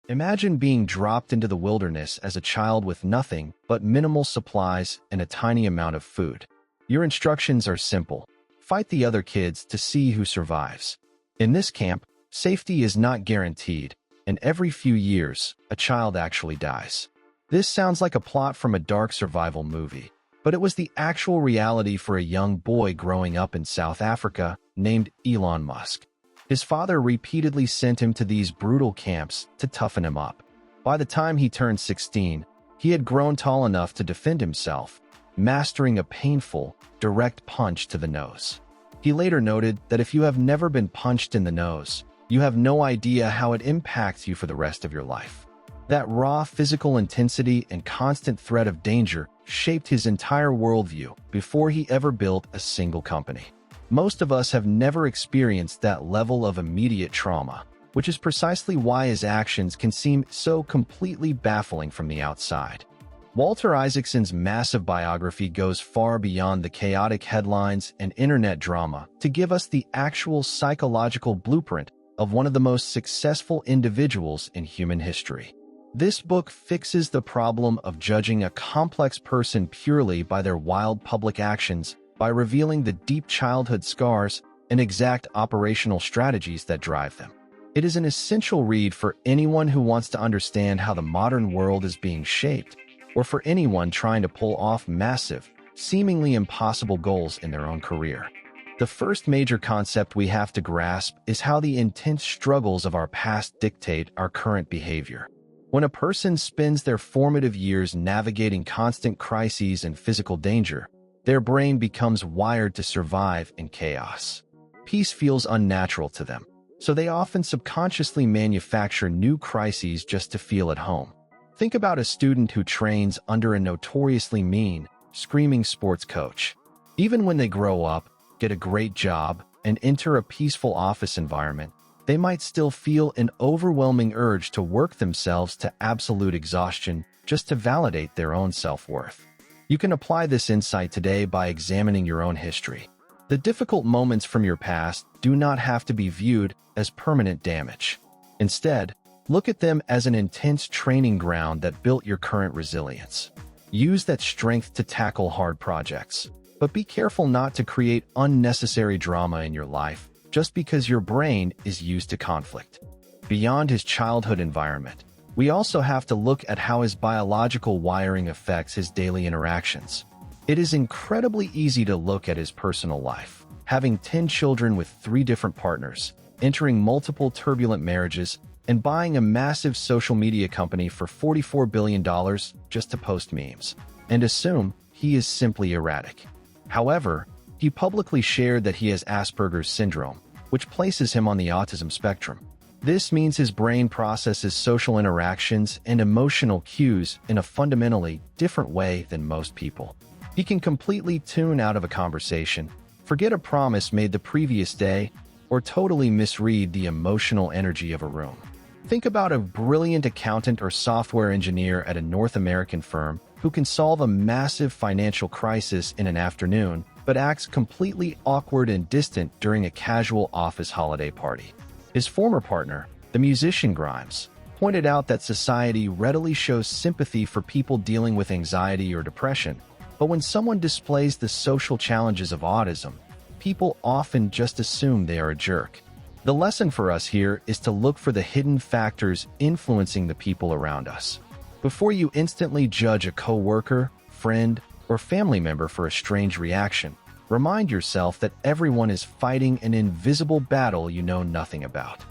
Imagine being dropped into the wilderness as a child with nothing but minimal supplies and a tiny amount of food. Your instructions are simple. Fight the other kids to see who survives. In this camp, safety is not guaranteed, and every few years, a child actually dies. This sounds like a plot from a dark survival movie, but it was the actual reality for a young boy growing up in South Africa named Elon Musk. His father repeatedly sent him to these brutal camps to toughen him up. By the time he turned 16, he had grown tall enough to defend himself, mastering a painful, direct punch to the nose. He later noted that if you have never been punched in the nose, you have no idea how it impacts you for the rest of your life. That raw physical intensity and constant threat of danger shaped his entire worldview before he ever built a single company. Most of us have never experienced that level of immediate trauma, which is precisely why his actions can seem so completely baffling from the outside. Walter Isaacson's massive biography goes far beyond the chaotic headlines and internet drama to give us the actual psychological blueprint of one of the most successful individuals in human history. This book fixes the problem of judging a complex person purely by their wild public actions by revealing the deep childhood scars and exact operational strategies that drive them. It is an essential read for anyone who wants to understand how the modern world is being shaped, or for anyone trying to pull off massive, seemingly impossible goals in their own career. The first major concept we have to grasp is how the intense struggles of our past dictate our current behavior. When a person spends their formative years navigating constant crises and physical danger, their brain becomes wired to survive in chaos. Peace feels unnatural to them, so they often subconsciously manufacture new crises just to feel at home. Think about a student who trains under a notoriously mean, screaming sports coach. Even when they grow up, get a great job, and enter a peaceful office environment, they might still feel an overwhelming urge to work themselves to absolute exhaustion just to validate their own self-worth. You can apply this insight today by examining your own history. The difficult moments from your past do not have to be viewed as permanent damage. Instead, look at them as an intense training ground that built your current resilience. Use that strength to tackle hard projects, but be careful not to create unnecessary drama in your life just because your brain is used to conflict. Beyond his childhood environment, we also have to look at how his biological wiring affects his daily interactions. It is incredibly easy to look at his personal life, having 10 children with 3 different partners, entering multiple turbulent marriages, and buying a massive social media company for $44 billion just to post memes, and assume he is simply erratic. However, he publicly shared that he has Asperger's syndrome, which places him on the autism spectrum. This means his brain processes social interactions and emotional cues in a fundamentally different way than most people. He can completely tune out of a conversation, forget a promise made the previous day, or totally misread the emotional energy of a room. Think about a brilliant accountant or software engineer at a North American firm who can solve a massive financial crisis in an afternoon, but acts completely awkward and distant during a casual office holiday party. His former partner, the musician Grimes, pointed out that society readily shows sympathy for people dealing with anxiety or depression, but when someone displays the social challenges of autism, people often just assume they are a jerk. The lesson for us here is to look for the hidden factors influencing the people around us. Before you instantly judge a coworker, friend, or family member for a strange reaction, remind yourself that everyone is fighting an invisible battle you know nothing about.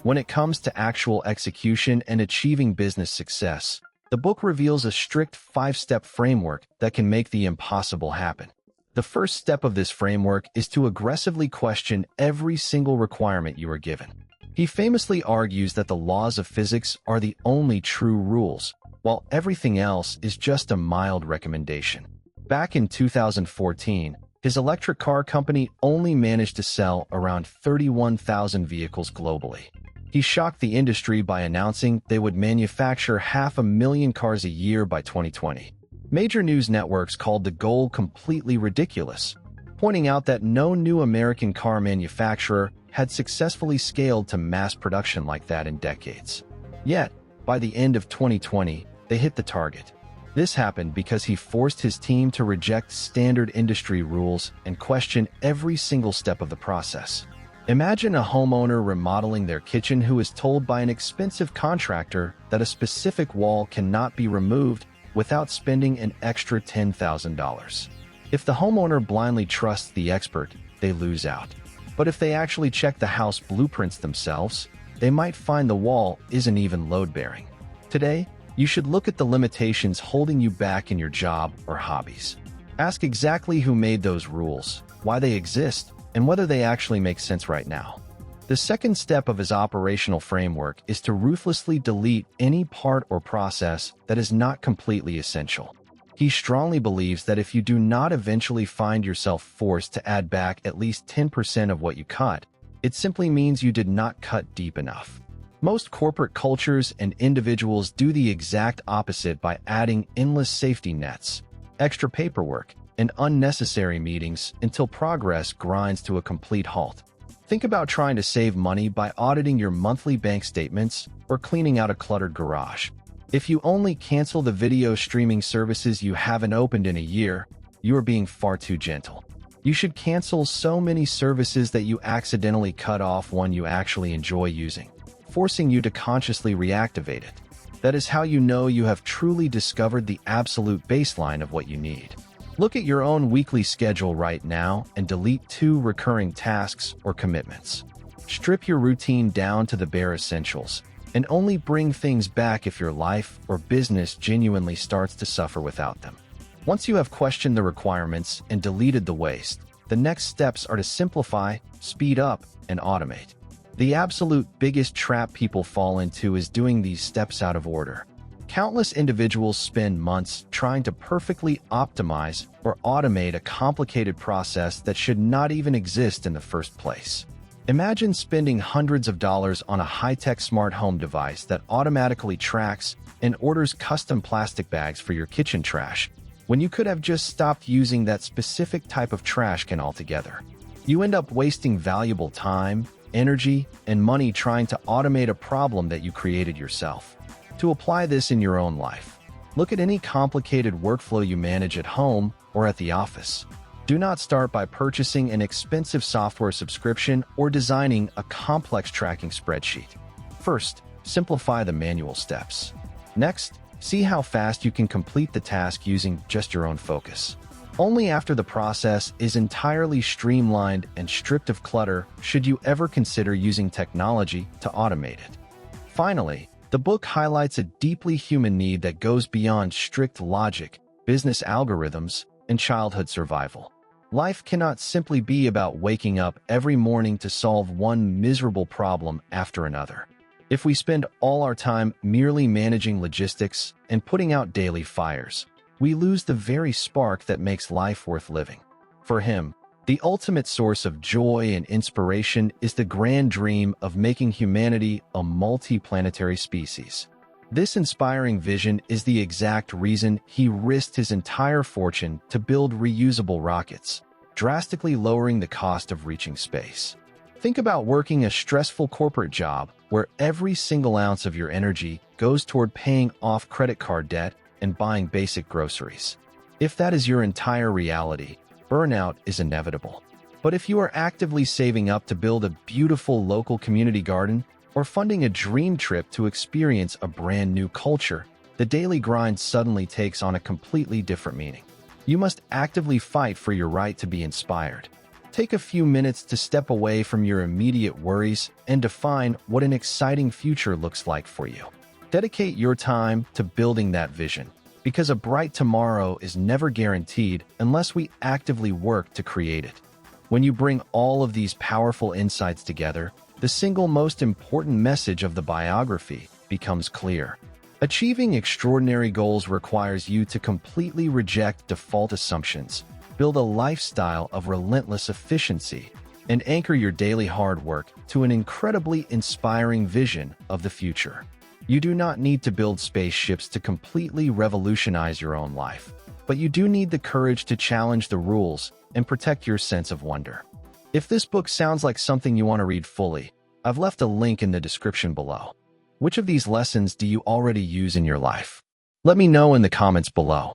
When it comes to actual execution and achieving business success, the book reveals a strict 5-step framework that can make the impossible happen. The first step of this framework is to aggressively question every single requirement you are given. He famously argues that the laws of physics are the only true rules, while everything else is just a mild recommendation. Back in 2014, his electric car company only managed to sell around 31,000 vehicles globally. He shocked the industry by announcing they would manufacture 500,000 cars a year by 2020. Major news networks called the goal completely ridiculous, pointing out that no new American car manufacturer had successfully scaled to mass production like that in decades. Yet, By the end of 2020, they hit the target. This happened because he forced his team to reject standard industry rules and question every single step of the process. Imagine a homeowner remodeling their kitchen who is told by an expensive contractor that a specific wall cannot be removed without spending an extra $10,000. If the homeowner blindly trusts the expert, they lose out. But if they actually check the house blueprints themselves, they might find the wall isn't even load-bearing. Today, you should look at the limitations holding you back in your job or hobbies. Ask exactly who made those rules, why they exist, and whether they actually make sense right now. The second step of his operational framework is to ruthlessly delete any part or process that is not completely essential. He strongly believes that if you do not eventually find yourself forced to add back at least 10% of what you cut, it simply means you did not cut deep enough. Most corporate cultures and individuals do the exact opposite by adding endless safety nets, extra paperwork, and unnecessary meetings until progress grinds to a complete halt. Think about trying to save money by auditing your monthly bank statements or cleaning out a cluttered garage. If you only cancel the video streaming services you haven't opened in a year, you are being far too gentle. You should cancel so many services that you accidentally cut off one you actually enjoy using, forcing you to consciously reactivate it. That is how you know you have truly discovered the absolute baseline of what you need. Look at your own weekly schedule right now and delete 2 recurring tasks or commitments. Strip your routine down to the bare essentials, and only bring things back if your life or business genuinely starts to suffer without them. Once you have questioned the requirements and deleted the waste, the next steps are to simplify, speed up, and automate. The absolute biggest trap people fall into is doing these steps out of order. Countless individuals spend months trying to perfectly optimize or automate a complicated process that should not even exist in the first place. Imagine spending hundreds of dollars on a high-tech smart home device that automatically tracks and orders custom plastic bags for your kitchen trash, when you could have just stopped using that specific type of trash can altogether. You end up wasting valuable time, energy, and money trying to automate a problem that you created yourself. To apply this in your own life, look at any complicated workflow you manage at home or at the office. Do not start by purchasing an expensive software subscription or designing a complex tracking spreadsheet. First, simplify the manual steps. Next, see how fast you can complete the task using just your own focus. Only after the process is entirely streamlined and stripped of clutter should you ever consider using technology to automate it. Finally, the book highlights a deeply human need that goes beyond strict logic, business algorithms, and childhood survival. Life cannot simply be about waking up every morning to solve one miserable problem after another. If we spend all our time merely managing logistics and putting out daily fires, we lose the very spark that makes life worth living. For him, the ultimate source of joy and inspiration is the grand dream of making humanity a multi-planetary species. This inspiring vision is the exact reason he risked his entire fortune to build reusable rockets, drastically lowering the cost of reaching space. Think about working a stressful corporate job where every single ounce of your energy goes toward paying off credit card debt and buying basic groceries. If that is your entire reality, burnout is inevitable. But if you are actively saving up to build a beautiful local community garden or funding a dream trip to experience a brand new culture, the daily grind suddenly takes on a completely different meaning. You must actively fight for your right to be inspired. Take a few minutes to step away from your immediate worries and define what an exciting future looks like for you. Dedicate your time to building that vision, because a bright tomorrow is never guaranteed unless we actively work to create it. When you bring all of these powerful insights together, the single most important message of the biography becomes clear. Achieving extraordinary goals requires you to completely reject default assumptions, build a lifestyle of relentless efficiency, and anchor your daily hard work to an incredibly inspiring vision of the future. You do not need to build spaceships to completely revolutionize your own life, but you do need the courage to challenge the rules and protect your sense of wonder. If this book sounds like something you want to read fully, I've left a link in the description below. Which of these lessons do you already use in your life? Let me know in the comments below.